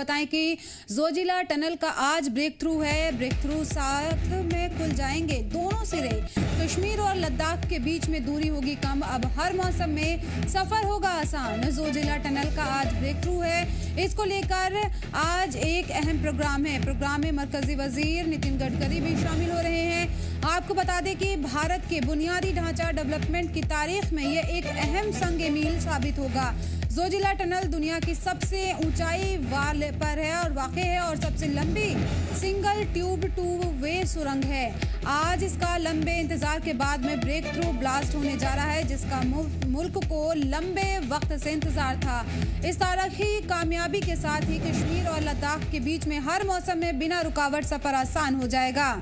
बताएं कि जोजिला टनल का आज ब्रेक थ्रू है। ब्रेक थ्रू साथ में खुल जाएंगे दोनों सिरे। कश्मीर और लद्दाख के बीच में दूरी होगी कम। अब हर मौसम में सफर होगा आसान। जोजिला टनल का आज ब्रेक थ्रू है। इसको लेकर आज एक अहम प्रोग्राम है। प्रोग्राम में मरकजी वजीर नितिन गडकरी भी शामिल हो रहे हैं। आपको बता दें कि भारत के बुनियादी ढांचा डेवलपमेंट की तारीख में यह एक अहम संग मील साबित होगा। जोजिला टनल दुनिया की सबसे ऊंचाई वाले पर है और वाक़ है और सबसे लंबी सिंगल ट्यूब टू वे सुरंग है। आज इसका लंबे इंतजार के बाद में ब्रेक थ्रू ब्लास्ट होने जा रहा है, जिसका मुल्क को लंबे वक्त से इंतजार था। इस तारीखी कामयाबी के साथ ही कश्मीर और लद्दाख के बीच में हर मौसम में बिना रुकावट सफर आसान हो जाएगा।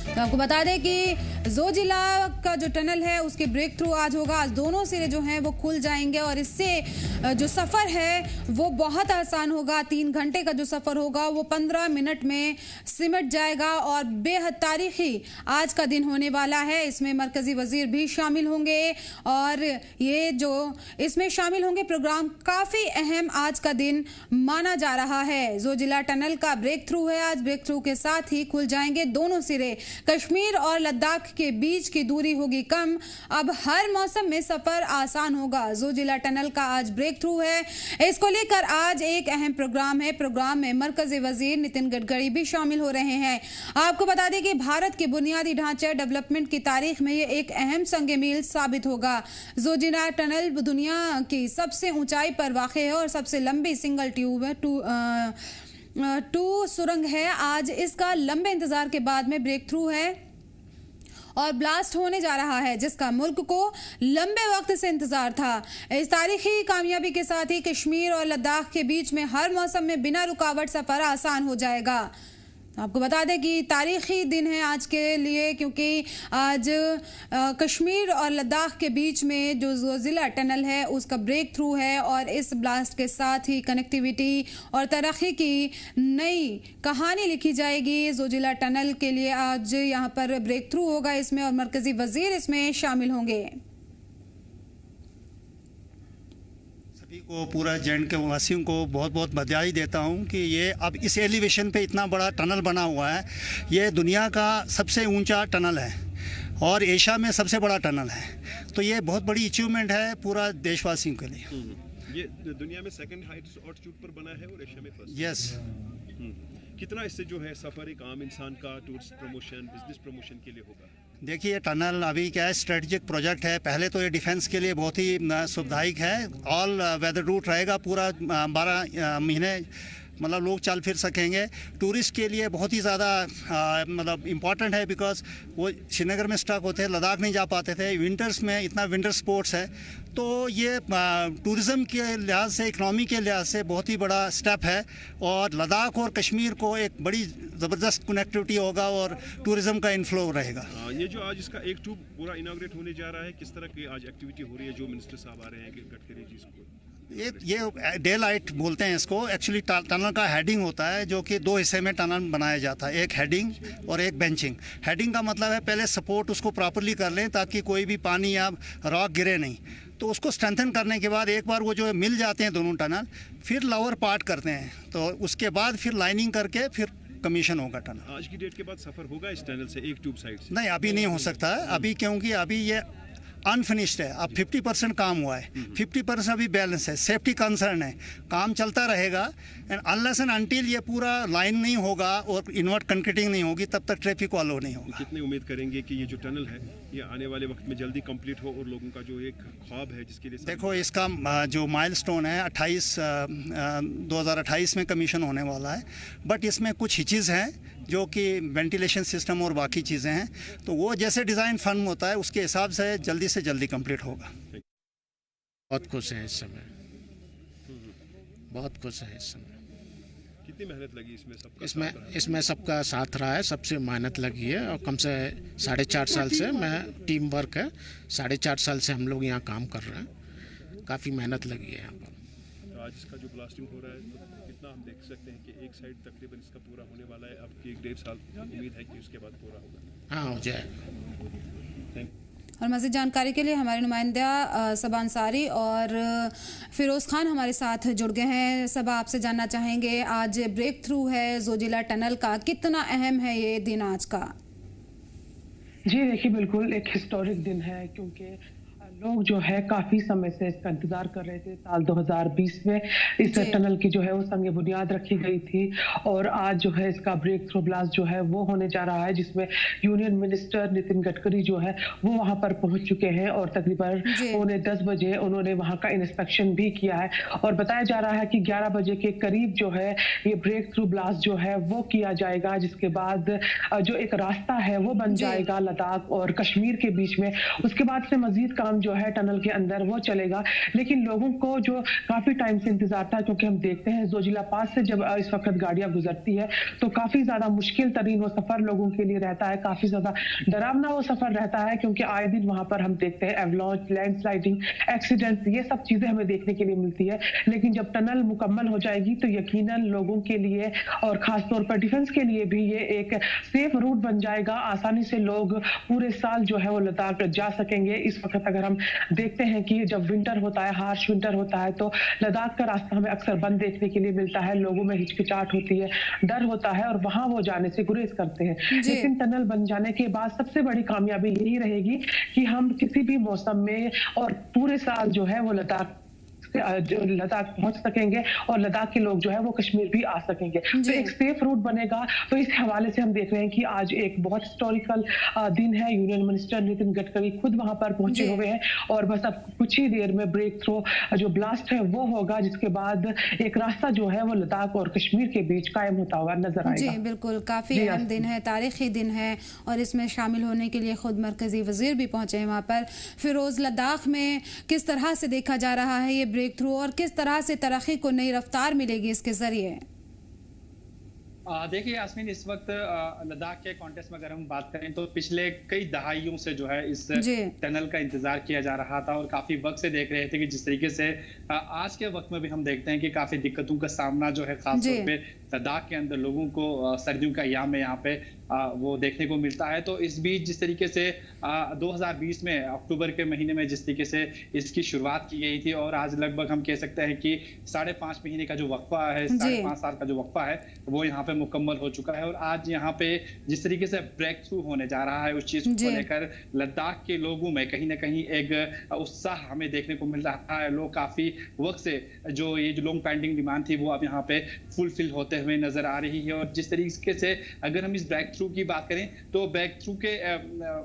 तो आपको बता दें कि जोजिला का जो टनल है उसके ब्रेक थ्रू आज होगा। आज दोनों सिरे जो हैं वो खुल जाएंगे और इससे जो सफ़र है वो बहुत आसान होगा। 3 घंटे का जो सफ़र होगा वो 15 मिनट में सिमट जाएगा और बेहद तारीखी आज का दिन होने वाला है। इसमें मरकज़ी वज़ीर भी शामिल होंगे और ये जो इसमें शामिल होंगे प्रोग्राम काफ़ी अहम आज का दिन माना जा रहा है। जोजिला टनल का ब्रेक थ्रू है। आज ब्रेक थ्रू के साथ ही खुल जाएंगे दोनों सिरे। कश्मीर और लद्दाख के बीच की दूरी होगी कम। अब हर मौसम में सफर आसान होगा। जोजिला टनल का आज ब्रेक थ्रू है। इसको लेकर आज एक अहम प्रोग्राम है। प्रोग्राम में मरकजी वजीर नितिन गडकरी भी शामिल हो रहे हैं। आपको बता दें कि भारत के बुनियादी ढांचे डेवलपमेंट की तारीख में ये एक अहम संग मील साबित होगा। जोजिला टनल दुनिया की सबसे ऊंचाई पर वाक़ है और सबसे लंबी सिंगल ट्यूब टू सुरंग है। आज इसका लंबे इंतजार के बाद में ब्रेक थ्रू है और ब्लास्ट होने जा रहा है, जिसका मुल्क को लंबे वक्त से इंतजार था। इस तारीखी कामयाबी के साथ ही कश्मीर और लद्दाख के बीच में हर मौसम में बिना रुकावट सफर आसान हो जाएगा। आपको बता दें कि तारीखी दिन है आज के लिए, क्योंकि आज कश्मीर और लद्दाख के बीच में जो जोजिला टनल है उसका ब्रेक थ्रू है और इस ब्लास्ट के साथ ही कनेक्टिविटी और तरक्की की नई कहानी लिखी जाएगी। जोजिला टनल के लिए आज यहाँ पर ब्रेक थ्रू होगा इसमें और मरकजी वजीर इसमें शामिल होंगे। को पूरा जैंड के वासियों को बहुत बहुत बधाई देता हूं कि ये अब इस एलिवेशन पे इतना बड़ा टनल बना हुआ है। ये दुनिया का सबसे ऊंचा टनल है और एशिया में सबसे बड़ा टनल है। तो ये बहुत बड़ी अचीवमेंट है पूरा देशवासियों के लिए। ये दुनिया में सेकंड हाईएस्ट ऑल्टीट्यूड पर बना है और एशिया में फर्स्ट। यस। कितना इससे जो है सफ़र एक आम इंसान का टूरिस्ट प्रमोशन बिजनेस प्रमोशन के लिए होगा? देखिए, टनल अभी क्या है, स्ट्रेटजिक प्रोजेक्ट है। पहले तो ये डिफेंस के लिए बहुत ही सुविधायक है। ऑल वेदर रूट रहेगा पूरा 12 महीने, मतलब लोग चल फिर सकेंगे। टूरिस्ट के लिए बहुत ही ज़्यादा मतलब इम्पॉर्टेंट है, बिकॉज वो श्रीनगर में स्टक होते हैं, लद्दाख नहीं जा पाते थे। विंटर्स में इतना विंटर स्पोर्ट्स है, तो ये टूरिज़म के लिहाज से, इकनॉमी के लिहाज से बहुत ही बड़ा स्टेप है और लद्दाख और कश्मीर को एक बड़ी ज़बरदस्त कनेक्टिविटी होगा और टूरिज़म का इनफ्लो रहेगा। ये जो आज इसका एक ट्यूब पूरा इनाग्रेट होने जा रहा है, किस तरह की आज एक्टिविटी हो रही है? जो मिनिस्टर साहब आ रहे हैं गडकरी जी को, ये डे लाइट बोलते हैं इसको। एक्चुअली टनल का हेडिंग होता है, जो कि 2 हिस्से में टनल बनाया जाता है, एक हेडिंग और एक बेंचिंग। हेडिंग का मतलब है पहले सपोर्ट उसको प्रॉपरली कर लें ताकि कोई भी पानी या रॉक गिरे नहीं। तो उसको स्ट्रेंथन करने के बाद एक बार वो जो मिल जाते हैं दोनों टनल, फिर लोअर पार्ट करते हैं, तो उसके बाद फिर लाइनिंग करके फिर कमीशन होगा टनल। आज की डेट के बाद सफ़र होगा इस टनल से एक ट्यूब साइड से? नहीं, अभी नहीं हो सकता है अभी, क्योंकि अभी ये अनफिनिश्ड है। अब 50% काम हुआ है, 50% अभी बैलेंस है। सेफ्टी कंसर्न है, काम चलता रहेगा। एंड अनलेस एंड अनटिल ये पूरा लाइन नहीं होगा और इन्वर्ट कंक्रीटिंग नहीं होगी, तब तक ट्रैफिक को अलो नहीं होगा। कितनी उम्मीद करेंगे कि ये जो टनल है ये आने वाले वक्त में जल्दी कंप्लीट हो और लोगों का जो एक ख्वाब है जिसके लिए? देखो, इसका जो माइलस्टोन है 2028 में कमीशन होने वाला है, बट इसमें कुछ हिचेस हैं जो कि वेंटिलेशन सिस्टम और बाकी चीज़ें हैं, तो वो जैसे डिज़ाइन फर्म होता है उसके हिसाब से जल्दी कंप्लीट होगा। बहुत खुश हैं इस समय, बहुत खुश हैं इस समय। कितनी मेहनत लगी इसमें? इसमें सबका साथ रहा है, सबसे मेहनत लगी है और कम से 4.5 साल से मैं टीम वर्क है, 4.5 साल से हम लोग यहाँ काम कर रहे हैं। काफ़ी मेहनत लगी है यहाँ पर। तो आज इसका जो ब्लास्टिंग हो रहा है तो कितना हम देख सकते हैं कि एक साइड तकरीबन इसका पूरा होने वाला है। अब 1-1.5 साल उम्मीद है कि उसके बाद पूरा होगा। हाँ, हो जाएगा। और मज़ीद जानकारी के लिए हमारे नुमाइंदा सबा अंसारी और फिरोज़ खान हमारे साथ जुड़ गए हैं। सबा, आपसे जानना चाहेंगे, आज ब्रेक थ्रू है जोजिला टनल का, कितना अहम है ये दिन आज का? जी देखिए, बिल्कुल एक हिस्टोरिक दिन है, क्योंकि लोग जो है काफी समय से इसका इंतजार कर रहे थे। साल 2020 में इस टनल की जो है वो संग बुनियाद रखी गई थी और आज जो है इसका ब्रेक थ्रू ब्लास्ट जो है वो होने जा रहा है, जिसमें यूनियन मिनिस्टर नितिन गडकरी जो है वो वहां पर पहुंच चुके हैं और तकरीबन 10 बजे उन्होंने वहां का इंस्पेक्शन भी किया है और बताया जा रहा है कि 11 बजे के करीब जो है ये ब्रेक थ्रू ब्लास्ट जो है वो किया जाएगा, जिसके बाद जो एक रास्ता है वो बन जाएगा लद्दाख और कश्मीर के बीच में। उसके बाद से मजीद काम जो है टनल के अंदर वो चलेगा, लेकिन लोगों को जो काफी टाइम से इंतजार था, क्योंकि हम देखते हैं जोजिला पास से जब इस वक्त गाड़ियां गुजरती है तो काफी ज्यादा मुश्किल तरीन वो सफर लोगों के लिए रहता है, काफी ज्यादा डरावना वो सफर रहता है, क्योंकि आए दिन वहां पर हम देखते हैं एवलांच, लैंडस्लाइडिंग, एक्सीडेंट्स, ये सब चीजें हमें देखने के लिए मिलती है। लेकिन जब टनल मुकम्मल हो जाएगी तो यकीनन लोगों के लिए और खासतौर पर डिफेंस के लिए भी ये एक सेफ रूट बन जाएगा। आसानी से लोग पूरे साल जो है वो लद्दाख जा सकेंगे। इस वक्त अगर हम देखते हैं कि जब विंटर होता है, हार्श विंटर होता है, तो लद्दाख का रास्ता हमें अक्सर बंद देखने के लिए मिलता है, लोगों में हिचकिचाहट होती है, डर होता है और वहां वो जाने से गुरेज करते हैं। लेकिन टनल बन जाने के बाद सबसे बड़ी कामयाबी यही रहेगी कि हम किसी भी मौसम में और पूरे साल जो है वो लद्दाख पहुंच सकेंगे और लद्दाख के लोग जो है वो कश्मीर भी आ सकेंगे। तो एक सेफ रूट बनेगा। तो इस हवाले से हम देख रहे हैं कि आज एक बहुत हिस्टोरिकल दिन है। यूनियन मिनिस्टर नितिन गडकरी खुद वहां पर पहुंचे हुए हैं और बस अब कुछ ही देर में ब्रेक थ्रू जो ब्लास्ट है वो होगा, जिसके बाद एक रास्ता जो है वो लद्दाख और कश्मीर के बीच कायम होता हुआ नजर आएगा। जी बिल्कुल, काफी अहम दिन है, तारीखी दिन है और इसमें शामिल होने के लिए खुद मरकजी वजीर भी पहुंचे हैं वहां पर। फिरोज, लद्दाख में किस तरह से देखा जा रहा है ये ब्रेक थ्रू और किस तरह से तरक्की को नई रफ्तार मिलेगी इसके जरिए? देखिए यास्मीन, इस वक्त लद्दाख के कॉन्टेस्ट में अगर हम बात करें तो पिछले कई दहाइयों से जो है इस टनल का इंतजार किया जा रहा था और काफी वक्त से देख रहे थे कि जिस तरीके से आज के वक्त में भी हम देखते हैं कि काफी दिक्कतों का सामना जो है खासतौर पे लद्दाख के अंदर लोगों को सर्दियों का याम में यहाँ पे वो देखने को मिलता है। तो इस बीच जिस तरीके से 2020 में अक्टूबर के महीने में जिस तरीके से इसकी शुरुआत की गई थी और आज लगभग हम कह सकते हैं कि 5.5 महीने का जो वक्फा है, 5.5 साल का जो वक्फा है वो यहाँ पे मुकम्मल हो चुका है और आज यहाँ पे जिस तरीके से ब्रेक थ्रू होने जा रहा है उस चीज को लेकर लद्दाख के लोगों में कहीं ना कहीं एक उत्साह हमें देखने को मिल रहा है। लोग काफी वक्त से जो ये जो लॉन्ग पेंडिंग डिमांड थी वो अब यहाँ पे फुलफिल होते हुए नजर आ रही है। और जिस तरीके से अगर हम इस ब्रेक थ्रू की बात करें तो ब्रेक थ्रू के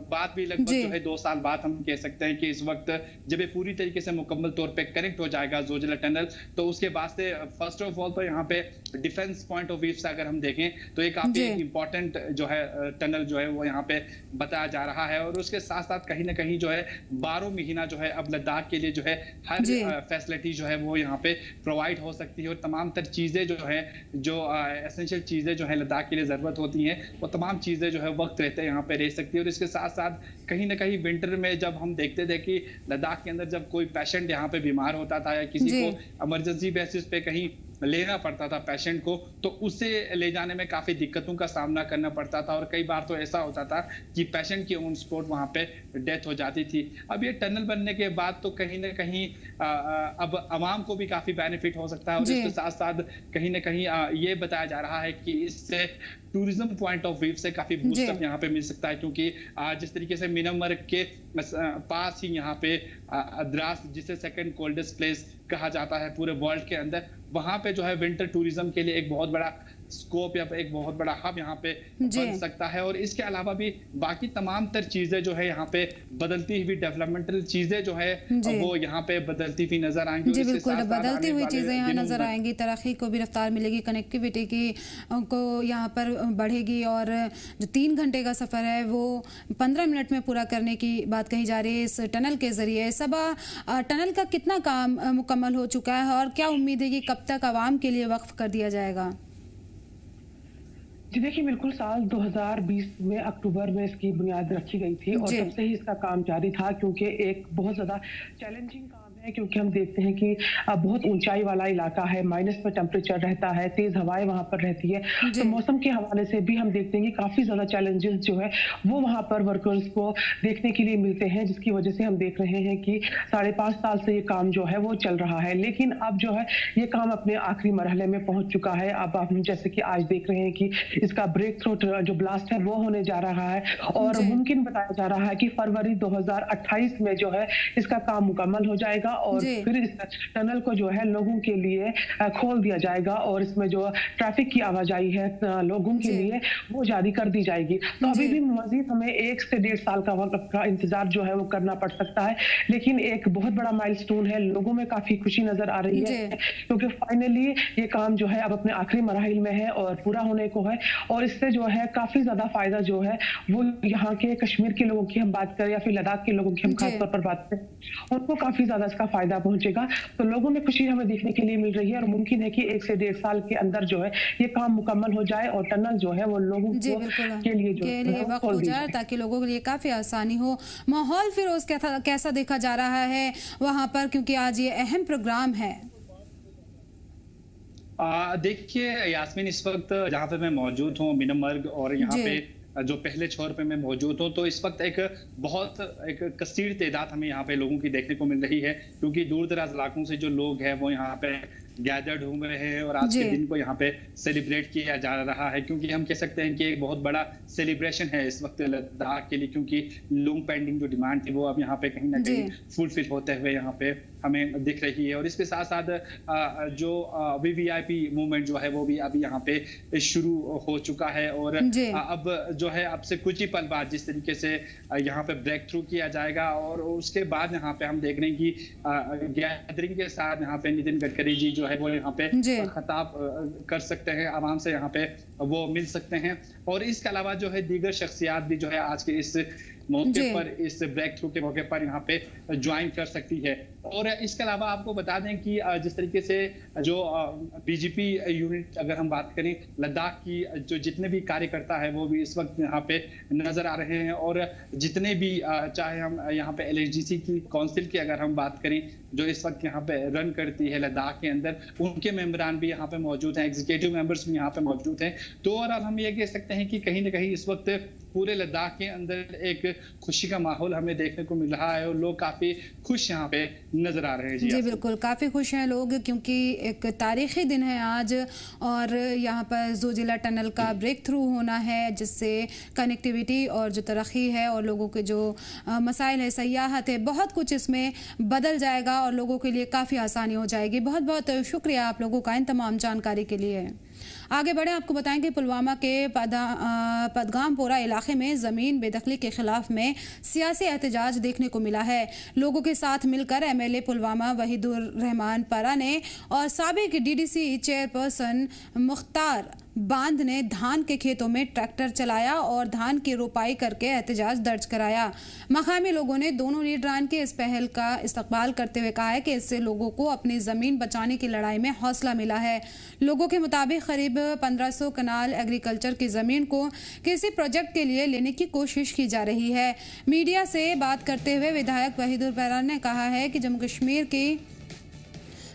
बाद भी लगभग जो है 2 साल बाद हम कह सकते हैं कि इस वक्त जब ये पूरी तरीके से मुकम्मल तौर पे कनेक्ट हो जाएगा जोजिला टनल, तो उसके बाद से फर्स्ट ऑफ ऑल तो यहाँ पे डिफेंस पॉइंट ऑफ व्यू से अगर हम देखें तो ये काफी इंपॉर्टेंट जो है टनल जो है वो यहाँ पे बताया जा रहा है। और उसके साथ साथ कहीं ना कहीं जो है 12 महीना जो है अब लद्दाख के लिए जो है हर फैसिलिटी जो है वो यहाँ पे प्रोवाइड हो सकती है और तमाम तर चीजें जो है जो एसेंशियल चीजें जो है लद्दाख के लिए जरूरत होती हैं वो तमाम चीजें जो है वक्त रहते हैं यहाँ पे रह सकती है। और इसके साथ साथ कहीं ना कहीं विंटर में जब हम देखते थे कि लद्दाख के अंदर जब कोई पेशेंट यहाँ पे बीमार होता था या किसी को इमरजेंसी बेसिस पे कहीं लेना पड़ता था पेशेंट को, तो उसे ले जाने में काफी दिक्कतों का सामना करना पड़ता था और कई बार तो ऐसा होता था कि पेशेंट की ऑन स्पॉट वहां पे डेथ हो जाती थी। अब ये टनल बनने के बाद तो कहीं ना कहीं अब आवाम को भी काफी बेनिफिट हो सकता है और इसके साथ साथ कहीं ना कहीं ये बताया जा रहा है कि इससे टूरिज्म पॉइंट ऑफ व्यू से काफी बूस्टअप यहाँ पे मिल सकता है, क्योंकि जिस तरीके से मीनमर्ग के पास ही यहाँ पे द्रास, जिसे सेकंड कोल्डेस्ट प्लेस कहा जाता है पूरे वर्ल्ड के अंदर, वहां पे जो है विंटर टूरिज्म के लिए एक बहुत बड़ा स्कोप या एक बहुत बड़ा हब यहाँ पे बन सकता है। और इसके अलावा भी बाकी तमाम तर चीजें जो है यहाँ पे बदलती हुई डेवलपमेंटल चीजें जो है वो यहाँ पे बदलती हुई नजर आएंगी। जी बिल्कुल, बदलती हुई चीजें यहाँ नजर आएंगी, तरक्की को भी रफ्तार मिलेगी, कनेक्टिविटी की को यहाँ पर बढ़ेगी और जो 3 घंटे का सफर है वो 15 मिनट में पूरा करने की बात कही जा रही है इस टनल के जरिए। सबा, टनल का कितना काम मुकम्मल हो चुका है और क्या उम्मीद है कि कब तक आवाम के लिए वक्फ कर दिया जाएगा? जी देखिए, बिल्कुल साल 2020 में अक्टूबर में इसकी बुनियाद रखी गई थी और तब से ही इसका काम जारी था, क्योंकि एक बहुत ज्यादा चैलेंजिंग काम है है, क्योंकि हम देखते हैं कि बहुत ऊंचाई वाला इलाका है, माइनस में टेम्परेचर रहता है, तेज हवाएं वहां पर रहती है, तो मौसम के हवाले से भी हम देखते हैं कि काफी ज्यादा चैलेंजेस जो है वो वहां पर वर्कर्स को देखने के लिए मिलते हैं, जिसकी वजह से हम देख रहे हैं कि 5.5 साल से ये काम जो है वो चल रहा है। लेकिन अब जो है ये काम अपने आखिरी मरहले में पहुंच चुका है। अब हम जैसे कि आज देख रहे हैं कि इसका ब्रेक थ्रू जो ब्लास्ट है वो होने जा रहा है, और मुमकिन बताया जा रहा है कि फरवरी 2028 में जो है इसका काम मुकम्मल हो जाएगा, और फिर इस टनल को जो है लोगों के लिए खोल दिया जाएगा, और इसमें जो ट्रैफिक की आवाजाही है लोगों के लिए वो जारी कर दी जाएगी। तो अभी भी मजीद हमें 1 से 1.5 साल का वक्त का इंतजार जो है वो करना पड़ सकता है, लेकिन एक बहुत बड़ा माइलस्टोन है। लोगों में काफी खुशी नजर आ रही है, क्योंकि फाइनली ये काम जो है अब अपने आखिरी मराहिल में है और पूरा होने को है, और इससे जो है काफी ज्यादा फायदा जो है वो यहाँ के कश्मीर के लोगों की हम बात करें या फिर लद्दाख के लोगों की हम खासतौर पर बात करें, उनको काफी ज्यादा इसका फायदा पहुंचेगा। तो लोगों में खुशी हमें देखने के लिए मिल रही है, और मुमकिन है कि 1 से 1.5 साल के अंदर जो है ये काम मुकम्मल हो जाए और टनल जो है वो लोगों के लिए वक्त हो जाए, ताकि लोगों के लिए काफी आसानी हो। माहौल फिरोज कैसा देखा जा रहा है वहां पर, क्योंकि आज ये अहम प्रोग्राम है? देखिए यास्मीन, इस वक्त जहाँ पे मैं मौजूद हूँ मिनमर्ग, और यहाँ पे जो पहले छोर पे मैं मौजूद हूँ, तो इस वक्त एक कसीर तादाद हमें यहाँ पे लोगों की देखने को मिल रही है, क्योंकि दूर दराज इलाकों से जो लोग हैं वो यहाँ पे गैदर्ड हुए हैं, और आज के दिन को यहाँ पे सेलिब्रेट किया जा रहा है, क्योंकि हम कह सकते हैं कि एक बहुत बड़ा सेलिब्रेशन है इस वक्त लद्दाख के लिए, क्योंकि लॉन्ग पेंडिंग जो डिमांड थी वो अब यहाँ पे कहीं ना कहीं फुलफिल होते हुए यहाँ पे हमें दिख रही है। और इसके साथ साथ जो VVIP मूवमेंट जो है वो भी अभी यहाँ पे शुरू हो चुका है, और अब जो है अब से कुछ ही पल बाद जिस तरीके से यहाँ पे ब्रेक थ्रू किया जाएगा, और उसके बाद यहाँ पे हम देख रहे हैं कि गैदरिंग के साथ यहाँ पे नितिन गडकरी जी जो है वो यहाँ पे खिताब कर सकते हैं, आवाम से यहाँ पे वो मिल सकते हैं, और इसके अलावा जो है दीगर शख्सियात भी जो है आज के इस मौके पर, इस ब्रेक थ्रू के मौके पर यहाँ पे ज्वाइन कर सकती है। और इसके अलावा आपको बता दें कि जिस तरीके से जो BGP यूनिट अगर हम बात करें, लद्दाख की जो जितने भी कार्यकर्ता है वो भी इस वक्त यहाँ पे नजर आ रहे हैं, और जितने भी चाहे हम यहाँ पे LHDC की काउंसिल की अगर हम बात करें जो इस वक्त यहाँ पे रन करती है लद्दाख के अंदर, उनके मेंबरान भी यहाँ पे मौजूद हैं, एग्जीक्यूटिव मेंबर्स भी यहाँ पे मौजूद हैं। तो और अब हम ये कह सकते हैं कि कहीं ना कहीं इस वक्त पूरे लद्दाख के अंदर एक खुशी का माहौल हमें देखने को मिल रहा है, और लोग काफी खुश यहाँ पे नजर आ रहे हैं। जी बिल्कुल, काफ़ी खुश हैं लोग, क्योंकि एक तारीखी दिन है आज, और यहाँ पर जोजिला टनल का ब्रेक थ्रू होना है, जिससे कनेक्टिविटी और जो तरक्की है और लोगों के जो मसाइल है, सयाहत है, बहुत कुछ इसमें बदल जाएगा और लोगों के लिए काफ़ी आसानी हो जाएगी। बहुत बहुत शुक्रिया आप लोगों का इन तमाम जानकारी के लिए। आगे बढ़े, आपको बताएंगे पुलवामा के पदगामपोरा इलाके में ज़मीन बेदखली के खिलाफ में सियासी एहतजाज देखने को मिला है। लोगों के साथ मिलकर MLA पुलवामा वहीदुर रहमान परा ने और साबिक DDC चेयरपर्सन मुख्तार बांध ने धान के खेतों में ट्रैक्टर चलाया और धान की रोपाई करके एहतजाज दर्ज कराया। मकामी लोगों ने दोनों लीडरान के इस पहल का इस्तकबाल करते हुए कहा है कि इससे लोगों को अपनी ज़मीन बचाने की लड़ाई में हौसला मिला है। लोगों के मुताबिक करीब 1500 कनाल एग्रीकल्चर की ज़मीन को किसी प्रोजेक्ट के लिए लेने की कोशिश की जा रही है। मीडिया से बात करते हुए विधायक वहीदुर रहमान ने कहा है कि जम्मू कश्मीर की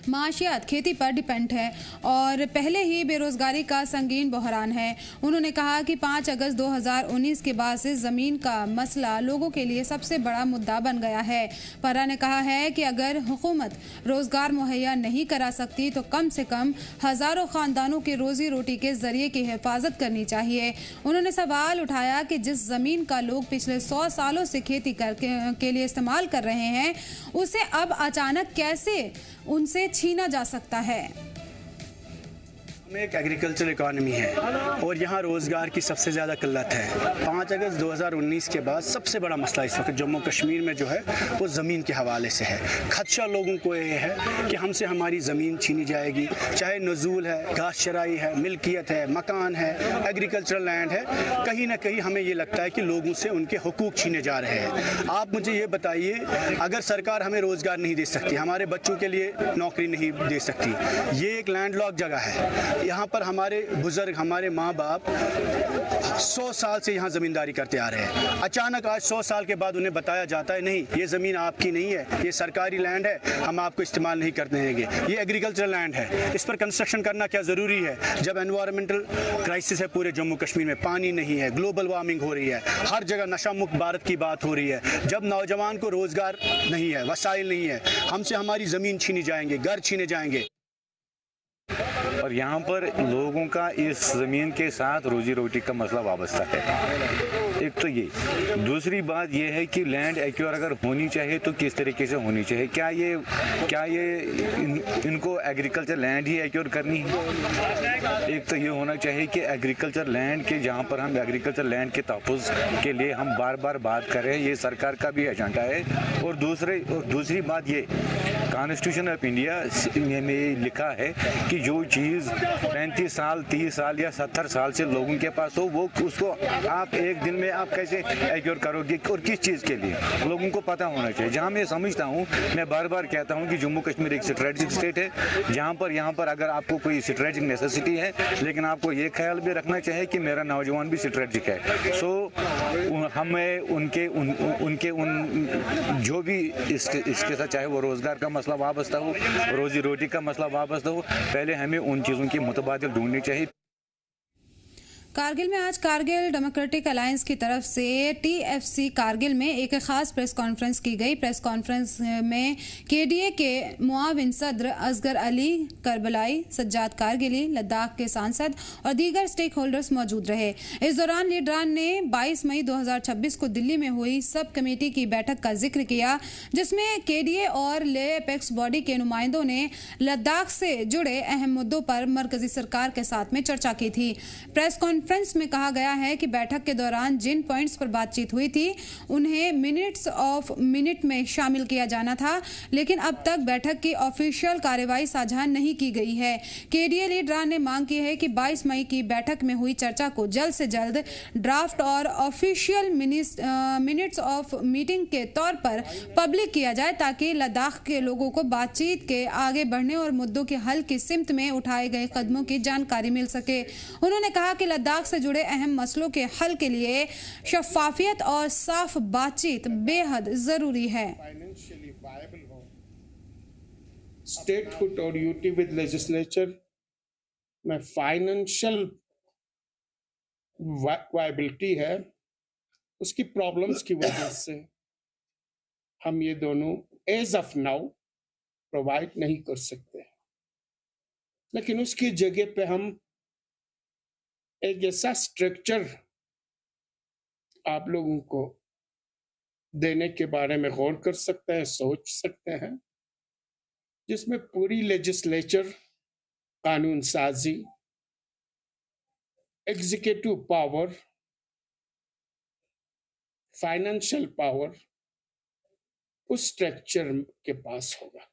माशियात खेती पर डिपेंड है और पहले ही बेरोजगारी का संगीन बहरान है। उन्होंने कहा कि 5 अगस्त 2019 के बाद से ज़मीन का मसला लोगों के लिए सबसे बड़ा मुद्दा बन गया है। परा ने कहा है कि अगर हुकूमत रोज़गार मुहैया नहीं करा सकती तो कम से कम हज़ारों ख़ानदानों के रोज़ी रोटी के ज़रिए की हिफाजत करनी चाहिए। उन्होंने सवाल उठाया कि जिस ज़मीन का लोग पिछले 100 सालों से खेती के लिए इस्तेमाल कर रहे हैं, उसे अब अचानक कैसे उनसे छीना जा सकता है। एक एग्रीकल्चर इकॉनमी है और यहाँ रोज़गार की सबसे ज़्यादा किल्लत है। 5 अगस्त 2019 के बाद सबसे बड़ा मसला इस वक्त जम्मू कश्मीर में जो है वो ज़मीन के हवाले से है। खदशा लोगों को ये है कि हमसे हमारी ज़मीन छीनी जाएगी, चाहे नज़ूल है, घास चराई है, मिल्कियत है, मकान है, एग्रीकल्चरल लैंड है। कहीं ना कहीं हमें ये लगता है कि लोगों से उनके हुकूक छीने जा रहे हैं। आप मुझे ये बताइए, अगर सरकार हमें रोज़गार नहीं दे सकती, हमारे बच्चों के लिए नौकरी नहीं दे सकती, ये एक लैंडलॉक जगह है, यहाँ पर हमारे बुजुर्ग, हमारे माँ बाप 100 साल से यहाँ ज़मींदारी करते आ रहे हैं। अचानक आज 100 साल के बाद उन्हें बताया जाता है नहीं, ये ज़मीन आपकी नहीं है, ये सरकारी लैंड है, हम आपको इस्तेमाल नहीं करते हैंगे, ये एग्रीकल्चर लैंड है, इस पर कंस्ट्रक्शन करना क्या ज़रूरी है? जब एनवायरमेंटल क्राइसिस है पूरे जम्मू कश्मीर में, पानी नहीं है, ग्लोबल वार्मिंग हो रही है, हर जगह नशा मुक्त भारत की बात हो रही है, जब नौजवान को रोज़गार नहीं है, वसाइल नहीं है, हमसे हमारी ज़मीन छीनी जाएंगे, घर छीने जाएंगे। और यहाँ पर लोगों का इस ज़मीन के साथ रोजी रोटी का मसला वाबस्ता है। एक तो ये, दूसरी बात ये है कि लैंड एक्योर अगर होनी चाहिए तो किस तरीके से होनी चाहिए? क्या ये इनको एग्रीकल्चर लैंड ही एक्योर करनी है? एक तो ये होना चाहिए कि एग्रीकल्चर लैंड के, जहाँ पर हम एग्रीकल्चर लैंड के तहफ़्फ़ुज़ के लिए हम बार बार बात कर रहे हैं, ये सरकार का भी एजेंडा है। और दूसरी बात ये, कॉन्स्टिट्यूशन ऑफ इंडिया में लिखा है कि जो चीज़ 35 साल, 30 साल या 70 साल से लोगों के पास हो, वो उसको आप एक दिन में आप कैसे एक्योर करोगे और किस चीज़ के लिए? लोगों को पता होना चाहिए। जहाँ मैं समझता हूँ, मैं बार बार कहता हूँ कि जम्मू कश्मीर एक स्ट्रेटजिक स्टेट है, जहाँ पर यहाँ पर अगर आपको कोई स्ट्रेटजिक नेसेसिटी है, लेकिन आपको ये ख्याल भी रखना चाहिए कि मेरा नौजवान भी स्ट्रेटजिक है। सो हमें उनके जो भी इसके साथ, चाहे वो रोज़गार का मसला वाबस्ता हो, रोजी रोटी का मसला वाबस्ता हो, पहले हमें उन चीज़ों की मुतबादिल ढूंढनी चाहिए। कारगिल में आज कारगिल डेमोक्रेटिक अलायंस की तरफ से TFC कारगिल में एक खास प्रेस कॉन्फ्रेंस की गई। प्रेस कॉन्फ्रेंस में KDA के मुआविन सदर असगर अली करबलाई, सज्जाद कारगिली, लद्दाख के सांसद और दीगर स्टेक होल्डर्स मौजूद रहे। इस दौरान लीडरान ने 22 मई 2026 को दिल्ली में हुई सब कमेटी की बैठक का जिक्र किया, जिसमें KDA और ले एपेक्स बॉडी के नुमाइंदों ने लद्दाख से जुड़े अहम मुद्दों पर मरकजी सरकार के साथ में चर्चा की थी। प्रेस कॉन्फ्रेंस में कहा गया है कि बैठक के दौरान जिन पॉइंट्स पर बातचीत हुई थी उन्हें मिनट में शामिल किया जाना था, लेकिन अब तक बैठक की ऑफिशियल कार्यवाही साझा नहीं की गई है। KDA लीडरान ने मांग की है कि 22 मई की बैठक में हुई चर्चा को जल्द से जल्द ड्राफ्ट और ऑफिशियल मिनट्स ऑफ मीटिंग के तौर पर पब्लिक किया जाए, ताकि लद्दाख के लोगों को बातचीत के आगे बढ़ने और मुद्दों के हल की सिमत में उठाए गए कदमों की जानकारी मिल सके। उन्होंने कहा कि लद्दाख से जुड़े अहम मसलों के हल के लिए शफाफियत और साफ बातचीत बेहद जरूरी है। स्टेटहुड और यूटी विद लेजिस्लेचर में फाइनेंशियल वायबिलिटी है, उसकी प्रॉब्लम्स की वजह से हम ये दोनों एज ऑफ नाउ प्रोवाइड नहीं कर सकते, लेकिन उसकी जगह पे हम एक ऐसा स्ट्रक्चर आप लोगों को देने के बारे में गौर कर सकते हैं, सोच सकते हैं, जिसमें पूरी लेजिस्लेचर, कानून साजी, एग्जीक्यूटिव पावर, फाइनेंशियल पावर उस स्ट्रक्चर के पास होगा।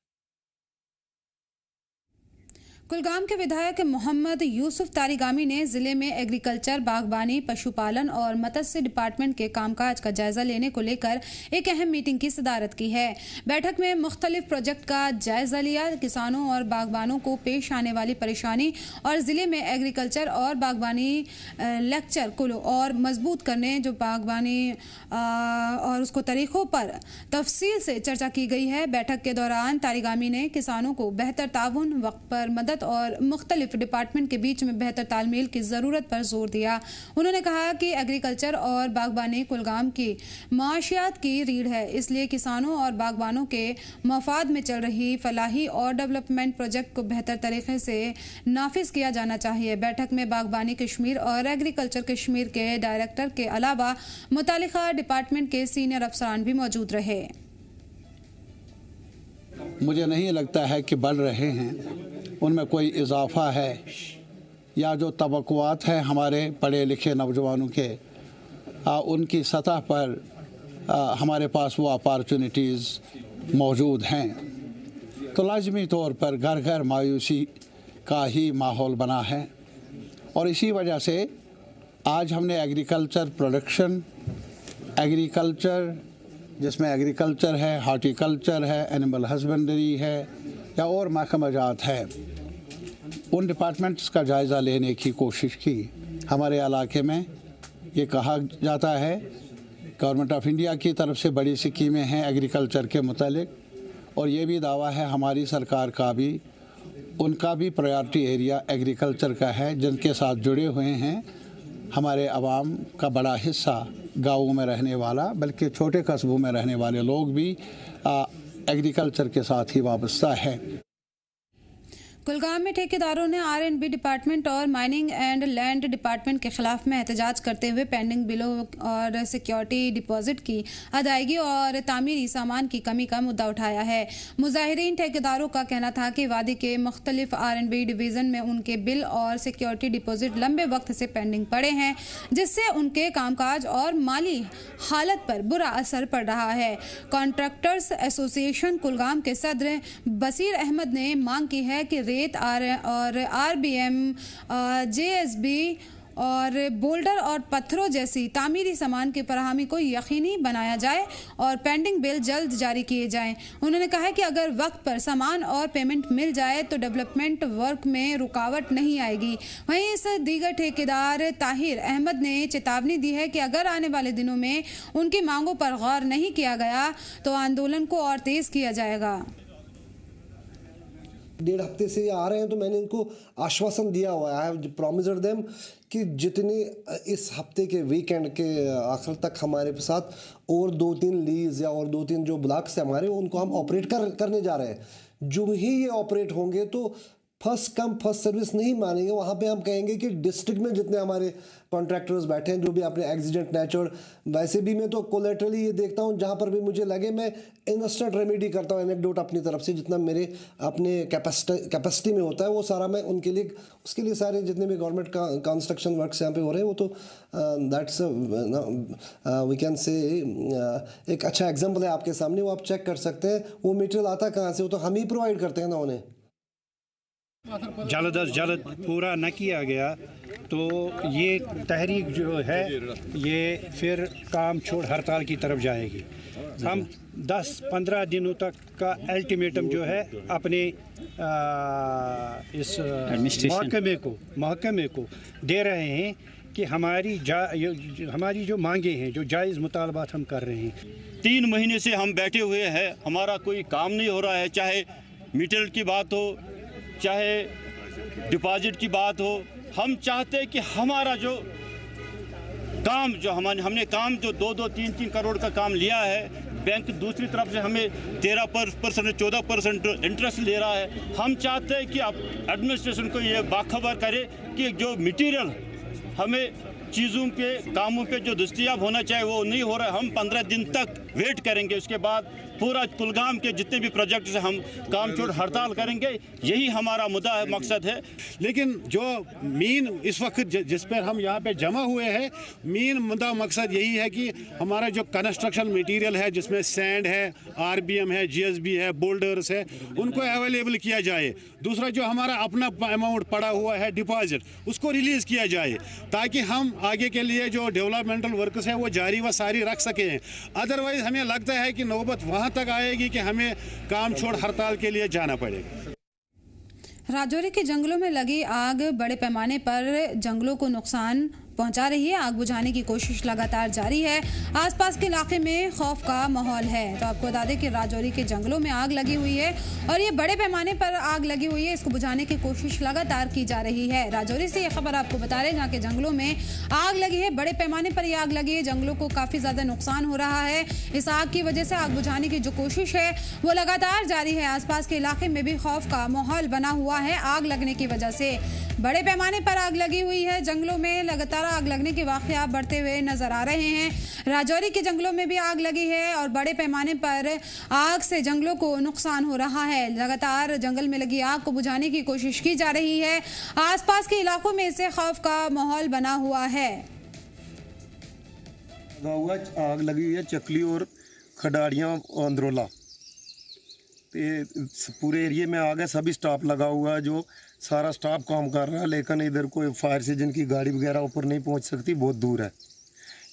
कुलगाम के विधायक मोहम्मद यूसुफ तारिगामी ने जिले में एग्रीकल्चर, बागबानी, पशुपालन और मत्स्य डिपार्टमेंट के कामकाज का जायजा लेने को लेकर एक अहम मीटिंग की सदारत की है। बैठक में मुख्तलिफ प्रोजेक्ट का जायजा लिया, किसानों और बागबानों को पेश आने वाली परेशानी और जिले में एग्रीकल्चर और बागबानी लेक्चर को और मजबूत करने, जो बागबानी और उसको तरीकों पर तफसील से चर्चा की गई है। बैठक के दौरान तारिगामी ने किसानों को बेहतर ताउन, वक्त पर मदद और मुख्तलिफ डिपार्टमेंट के बीच में बेहतर तालमेल की ज़रूरत पर जोर दिया। उन्होंने कहा कि एग्रीकल्चर और बागबानी कुलगाम की माशियात की रीढ़ है, इसलिए किसानों और बागबानों के मफाद में चल रही फलाही और डेवलपमेंट प्रोजेक्ट को बेहतर तरीके से नाफिज किया जाना चाहिए। बैठक में बागबानी कश्मीर और एग्रीकल्चर कश्मीर के डायरेक्टर के अलावा मुतालिका डिपार्टमेंट के सीनियर अफसरान भी मौजूद रहे। मुझे नहीं लगता है कि बढ़ रहे हैं, उनमें कोई इजाफा है, या जो तवक्कुआत है हमारे पढ़े लिखे नौजवानों के, उनकी सतह पर हमारे पास वो अपॉर्चुनिटीज़ मौजूद हैं। तो लाजमी तौर पर घर घर मायूसी का ही माहौल बना है, और इसी वजह से आज हमने एग्रीकल्चर प्रोडक्शन, एग्रीकल्चर जिसमें एग्रीकल्चर है, हार्टिकल्चर है, एनिमल हस्बेंड्री है या और महकमाजात है, उन डिपार्टमेंट्स का जायज़ा लेने की कोशिश की। हमारे इलाके में ये कहा जाता है गवर्नमेंट ऑफ इंडिया की तरफ से बड़ी स्कीमें हैं एग्रीकल्चर के मुतालिक, और ये भी दावा है हमारी सरकार का भी, उनका भी प्रायोरिटी एरिया एग्रीकल्चर का है, जिनके साथ जुड़े हुए हैं हमारे आवाम का बड़ा हिस्सा गाँवों में रहने वाला, बल्कि छोटे कस्बों में रहने वाले लोग भी एग्रीकल्चर के साथ ही वाबस्ता है। कुलगाम में ठेकेदारों ने R&B डिपार्टमेंट और माइनिंग एंड लैंड डिपार्टमेंट के खिलाफ में एहतजाज करते हुए पेंडिंग बिलों और सिक्योरिटी डिपॉजिट की अदायगी और तामीरी सामान की कमी का मुद्दा उठाया है। मुजाहिरीन ठेकेदारों का कहना था कि वादी के मुख्तलिफ R&B डिवीज़न में उनके बिल और सिक्योरिटी डिपॉजिट लंबे वक्त से पेंडिंग पड़े हैं, जिससे उनके कामकाज और माली हालत पर बुरा असर पड़ रहा है। कॉन्ट्रैक्टर्स एसोसिएशन कुलगाम के सदर बसीर अहमद ने मांग की है कि रेत और RBM, JSB और बोल्डर और पत्थरों जैसी तामीरी सामान की फराहमी को यकीनी बनाया जाए और पेंडिंग बिल जल्द जारी किए जाएं। उन्होंने कहा कि अगर वक्त पर सामान और पेमेंट मिल जाए तो डेवलपमेंट वर्क में रुकावट नहीं आएगी। वहीं इस दीगर ठेकेदार ताहिर अहमद ने चेतावनी दी है कि अगर आने वाले दिनों में उनकी मांगों पर गौर नहीं किया गया तो आंदोलन को और तेज़ किया जाएगा। 1.5 हफ्ते से आ रहे हैं, तो मैंने इनको आश्वासन दिया हुआ है, आई हैव प्रॉमिस्ड देम कि जितने इस हफ्ते के वीकेंड के आखिर तक हमारे साथ और 2-3 लीज या और 2-3 जो ब्लॉक्स हैं हमारे, उनको हम ऑपरेट करने जा रहे हैं। जो ही ये ऑपरेट होंगे तो फर्स्ट कम फर्स्ट सर्विस नहीं मानेंगे। वहाँ पे हम कहेंगे कि डिस्ट्रिक्ट में जितने हमारे कॉन्ट्रैक्टर्स बैठे हैं, जो भी अपने एक्सीडेंट नेचर, वैसे भी मैं तो कोलेटरली ये देखता हूँ, जहाँ पर भी मुझे लगे मैं इंस्टेंट रेमेडी करता हूँ, एनेक्डोट अपनी तरफ से जितना मेरे अपने कैपेसिटी में होता है वो सारा मैं उनके लिए, उसके लिए सारे जितने भी गवर्नमेंट का कंस्ट्रक्शन वर्क्स यहाँ पे हो रहे हैं वो तो दैट्स वी कैन से एक अच्छा एग्जाम्पल है आपके सामने, वो आप चेक कर सकते हैं। वो मटेरियल आता कहाँ से, वो तो हम ही प्रोवाइड करते हैं ना उन्हें। जल्द अज जल्द पूरा न किया गया तो ये तहरीक जो है ये फिर काम छोड़ हड़ताल की तरफ जाएगी। हम 10-15 दिनों तक का अल्टीमेटम जो है अपने इस महकमे को दे रहे हैं कि हमारी जो मांगे हैं, जो जायज़ मुतालबात हम कर रहे हैं। 3 महीने से हम बैठे हुए हैं, हमारा कोई काम नहीं हो रहा है, चाहे मीटर की बात हो, चाहे डिपॉजिट की बात हो। हम चाहते हैं कि हमारा जो काम जो हमने काम जो 2-2, 3-3 करोड़ का काम लिया है, बैंक दूसरी तरफ से हमें 13% 14% इंटरेस्ट ले रहा है। हम चाहते हैं कि एडमिनिस्ट्रेशन को ये बाखबर करे कि जो मटेरियल हमें चीज़ों पे, कामों पे जो दस्तयाब होना चाहिए वो नहीं हो रहा है। हम 15 दिन तक वेट करेंगे, उसके बाद पूरा कुलगाम के जितने भी प्रोजेक्ट से हम काम छोड़ हड़ताल करेंगे। यही हमारा मुद्दा है, मकसद है। लेकिन जो मेन इस वक्त जिस पर हम यहाँ पे जमा हुए हैं, मेन मुद्दा मकसद यही है कि हमारा जो कंस्ट्रक्शन मटेरियल है, जिसमें सैंड है, RBM है, JSB है, बोल्डर्स है, उनको अवेलेबल किया जाए। दूसरा जो हमारा अपना अमाउंट पड़ा हुआ है डिपॉजिट, उसको रिलीज़ किया जाए ताकि हम आगे के लिए जो डेवलपमेंटल वर्क्स हैं वो जारी व सारी रख सकें। अदरवाइज़ हमें लगता है कि नौबत वहाँ तक आएगी कि हमें काम छोड़ हड़ताल के लिए जाना पड़ेगा। राजौरी के जंगलों में लगी आग बड़े पैमाने पर जंगलों को नुकसान पहुंचा रही है। आग बुझाने की कोशिश लगातार जारी है। आसपास के इलाके में खौफ का माहौल है। तो आपको बता दें कि राजौरी के जंगलों में आग लगी हुई है और ये बड़े पैमाने पर आग लगी हुई है। इसको बुझाने की कोशिश लगातार की जा रही है। राजौरी से ये खबर आपको बता रहे हैं, जहाँ के जंगलों में आग लगी है, बड़े पैमाने पर ये आग लगी है, जंगलों को काफ़ी ज़्यादा नुकसान हो रहा है। इस आग की वजह से आग बुझाने की जो कोशिश है वो लगातार जारी है। आसपास के इलाके में भी खौफ का माहौल बना हुआ है आग लगने की वजह से। बड़े पैमाने पर आग लगी हुई है, जंगलों में लगातार आग लगने के वाक़यात बढ़ते हुए नजर आ रहे हैं। राजौरी के जंगलों में भी आग लगी है और बड़े पैमाने पर आग से जंगलों को नुकसान हो रहा है। लगातार जंगल में लगी आग को बुझाने की कोशिश की जा रही है। आसपास के इलाकों में इससे खौफ का माहौल बना हुआ है। आग लगी हुई है चकली और खडारियाँ अंदरोला, पूरे एरिया में आग है। सभी स्टाफ लगा हुआ है, जो सारा स्टाफ काम कर रहा है, लेकिन इधर कोई फायर सीजन की गाड़ी वगैरह ऊपर नहीं पहुंच सकती, बहुत दूर है,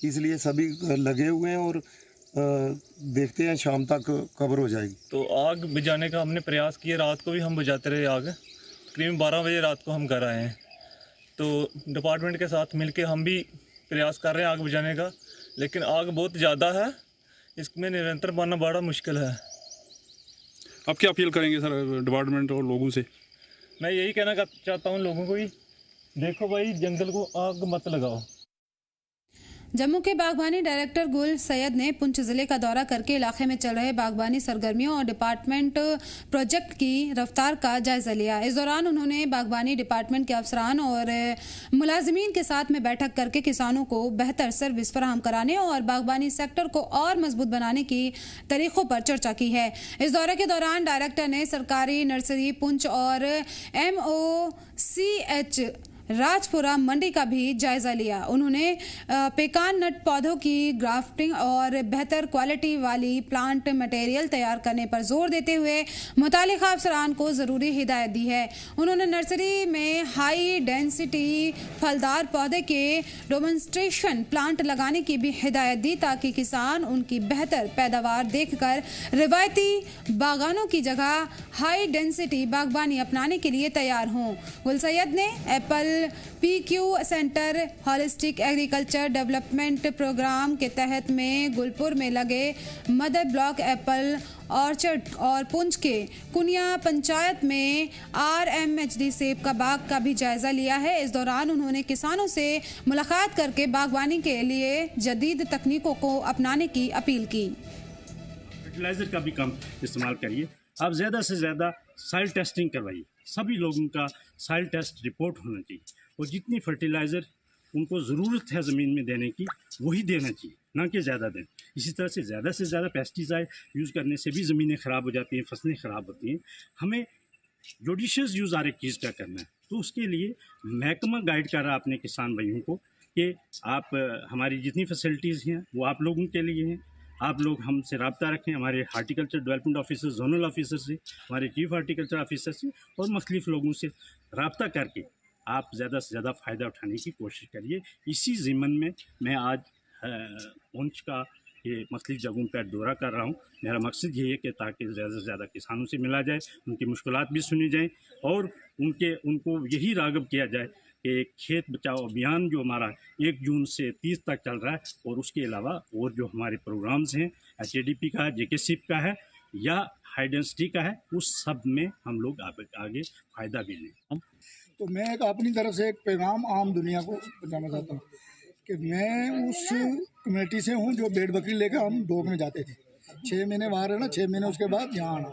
इसलिए सभी लगे हुए हैं और देखते हैं शाम तक कवर हो जाएगी। तो आग बुझाने का हमने प्रयास किया, रात को भी हम बुझाते रहे आग, तकरीबन 12 बजे रात को हम घर आए हैं। तो डिपार्टमेंट के साथ मिलके हम भी प्रयास कर रहे हैं आग बुझाने का, लेकिन आग बहुत ज़्यादा है, इसमें निरंतर पाना बड़ा मुश्किल है। आप क्या अपील करेंगे सर डिपार्टमेंट और लोगों से? मैं यही कहना चाहता हूँ लोगों को ही, देखो भाई जंगल को आग मत लगाओ। जम्मू के बागबानी डायरेक्टर गुल सैयद ने पुंछ जिले का दौरा करके इलाके में चल रहे बागबानी सरगर्मियों और डिपार्टमेंट प्रोजेक्ट की रफ्तार का जायजा लिया। इस दौरान उन्होंने बागबानी डिपार्टमेंट के अफसरान और मुलाजिमीन के साथ में बैठक करके किसानों को बेहतर सर्विस फराहम कराने और बागबानी सेक्टर को और मजबूत बनाने की तरीक़ों पर चर्चा की है। इस दौरे के दौरान डायरेक्टर ने सरकारी नर्सरी पुंछ और MOCH राजपुरा मंडी का भी जायजा लिया। उन्होंने पेकान नट पौधों की ग्राफ्टिंग और बेहतर क्वालिटी वाली प्लांट मटेरियल तैयार करने पर जोर देते हुए मुतालिका अफसरान को ज़रूरी हिदायत दी है। उन्होंने नर्सरी में हाई डेंसिटी फलदार पौधे के डेमोन्स्ट्रेशन प्लांट लगाने की भी हिदायत दी, ताकि किसान उनकी बेहतर पैदावार देखकर रिवायती बागानों की जगह हाई डेंसिटी बागबानी अपनाने के लिए तैयार हों। गुल सैयद ने apple PQ centre holistic agriculture development programme के तहत में गुलपुर में लगे मदर ब्लॉक एप्पल ऑर्चर्ड और पुंछ के कुनिया पंचायत में RMHD सेब का बाग का भी जायजा लिया है। इस दौरान उन्होंने किसानों से मुलाकात करके बागवानी के लिए जदीद तकनीकों को अपनाने की अपील की। फर्टिलाइज़र का भी कम इस्तेमाल करिए, आप ज़्यादा से ज़्यादा सॉइल टेस्टिंग करवाइए, सभी लोगों का सॉइल टेस्ट रिपोर्ट होना चाहिए और जितनी फर्टिलाइज़र उनको ज़रूरत है ज़मीन में देने की वही देना चाहिए, ना कि ज़्यादा दें। इसी तरह से ज़्यादा पेस्टिसाइड यूज़ करने से भी ज़मीनें ख़राब हो जाती हैं, फसलें ख़राब होती हैं। हमें जुडिशियस यूज़ हर एक चीज़ का करना है, तो उसके लिए महकमा गाइड कर रहा है अपने किसान भाइयों को कि आप हमारी जितनी फैसिलिटीज़ हैं वो आप लोगों के लिए हैं, आप लोग हमसे रब्ता रखें, हमारे horticulture development officer, zonal officer से, हमारे चीफ हार्टिकल्चर ऑफिसर से और मुख्तलिफ लोगों से रब्ता करके आप ज़्यादा से ज़्यादा फ़ायदा उठाने की कोशिश करिए। इसी ज़िम्मन में मैं आज पुंछ का ये मुख्तलिफ जगहों पर दौरा कर रहा हूँ। मेरा मकसद यही है कि ताकि ज़्यादा से ज़्यादा किसानों से मिला जाए, उनकी मुश्किलात भी सुनी जाएँ और उनको यही राग़ब किया जाए कि खेत बचाओ अभियान जो हमारा 1 जून से 30 तक चल रहा है और उसके अलावा और जो हमारे प्रोग्राम्स हैं HADP का है, JKSIP का है या हाई डेंसिटी का है, उस सब में हम लोग आगे फ़ायदा भी लें। तो मैं अपनी तरफ से एक पैगाम आम दुनिया को पहुँचाना चाहता हूँ कि मैं उस कमेटी से हूँ जो भेड़ बकरी लेकर हम डोग में जाते थे, 6 महीने वहाँ रहना, 6 महीने उसके बाद यहाँ आना।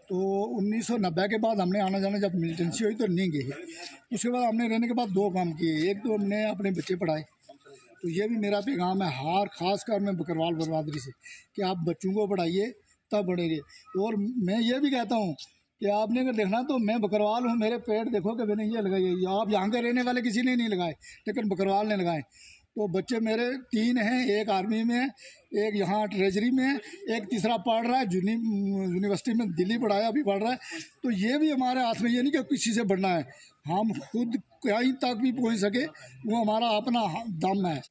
तो 1990 के बाद हमने आना जाना जब मिलिटेंसी हुई तो नहीं गए। उसके बाद हमने रहने के बाद 2 काम किए, एक तो हमने अपने बच्चे पढ़ाए, तो ये भी मेरा पैगाम है खासकर मैं बकरवाल बरदरी से कि आप बच्चों को पढ़ाइए तब बढ़ेंगे। और मैं ये भी कहता हूँ कि आपने अगर देखना तो मैं बकरवाल हूँ, मेरे पेड़ देखो कि मैंने ये लगाई है, आप यहाँ के रहने वाले किसी ने नहीं लगाए लेकिन बकरवाल ने लगाए। तो बच्चे मेरे 3 हैं, एक आर्मी में है, एक यहाँ ट्रेजरी में है, एक तीसरा पढ़ रहा है यूनिवर्सिटी में, दिल्ली पढ़ाया अभी पढ़ रहा है। तो ये भी हमारे हाथ में, ये नहीं कि किसी से बढ़ना है, हम खुद कहीं तक भी पहुँच सके वो हमारा अपना दम है।